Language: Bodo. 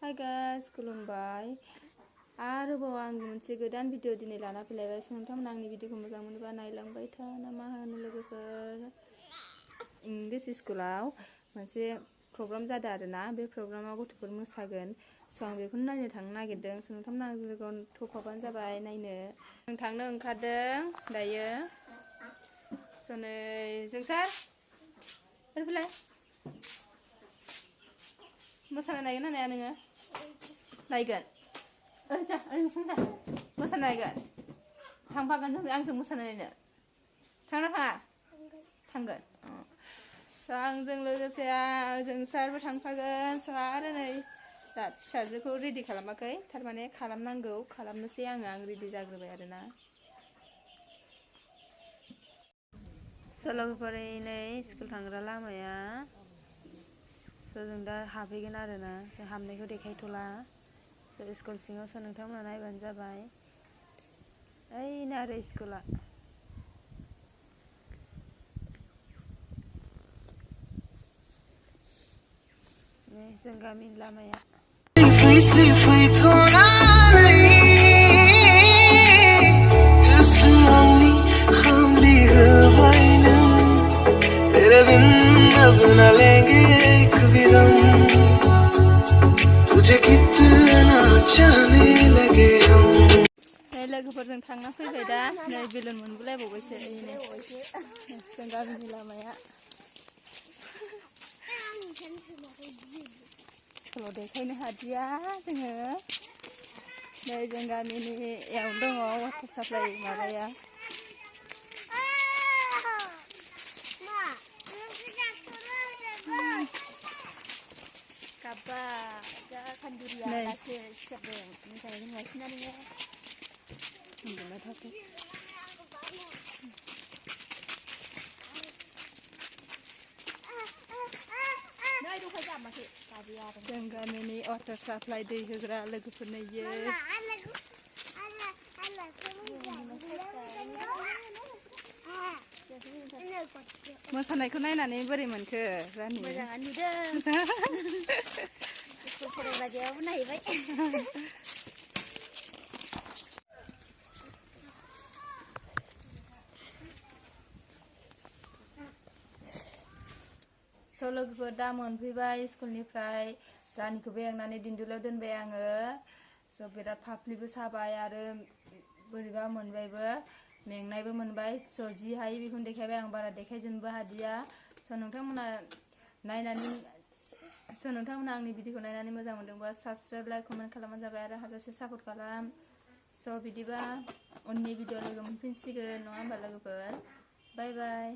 Hi guys, खुलुमबाय आरोबाव आं मोनसे गोदान भिडिअ दिनै लाना फैलायबाय नोंथांमोना आंनि भिडिअखौ मोजां मोनोबा नायलांबाय था ना मा होनो लोगोफोर इंलिश स्कुलाव मोनसे प्रग्राम जादों आरोना बे प्रग्रामाव गथ'फोर मोसागोन स' आं बेखौनो नायनो थांनो नागिरदों स' नोंथांमोना आंजों थ'फाबानो जाबाय नायनो जों थांनो ओंखारदों दायो स' नै जोंसार फैलाय मोसानो नायगोन ना नाया नोङो नायगोन जा मोसानो नायगोन थांफागोन जों आंजों मोसानो नायनो थांना थाङा थांगोन स' आंजों लोगोसे जोंसारबो थांफागोन स' आरो नै दा फिसाजोखौ रेडि खालामाखै थारमाने खालामनांगौ खालामनोसै आं रेडि जाग्रोबाय आरोना स' लोगोफोर नै स्कुल थांग्रा लामाया जों दा हाबहैगोन आरोना जों हाबनायखौ देखायथ'ला स्कुल सिङाव नोंथांमोना नायबानो जाबाय ओइनो आरो स्कुला जों गामिनि लामाया लोगोफोरजों थांना फैबाय दा नै बेलुन मोनबोलायबावबायसो जों गामिनि लामाया स्कुलाव देखायनो हादिया जोङो नै जों गामिनियाव दङ वाटार साप्लाइ माबाया गाबा जा खान्दुरिया दासो सिखारदों मोजाङै नुवाखैना नोङो उन्दुना थाखो जों गामिनि वाटार साप्लाइ दै होग्रा लोगोफोरनो मोसानायखौ नायनानै बोरै मोनखो रानि मोजाङानो नुदों स्कुल फरायबा जेरावबो नायबाय स' लोगोफोर दा मोनफैबाय स्कुलनिफ्राय रानिखौबो एंनानै दिन्दुलाव दोनबाय आङो स' बिराद फाफ्लिबो साबाय आरो बोरैबा मोनबायबो मेंनायबो मोनबाय स' जि हायो बेखौनो देखायबाय आं बारा देखायजोबनोबो हादिया स' नोंथांमोना आंनि भिडिअखौ नायनानै मोजां मोनदोंबा साबस्क्राइब लाइक कमेन्ट खालामबानो जाबाय आरो हाजासे सापर्ट खालाम स' बिदिबा उननि भिडिअ लोगो मोनफिनसिगोन नङा होमबा लोगोफोर बाय बाय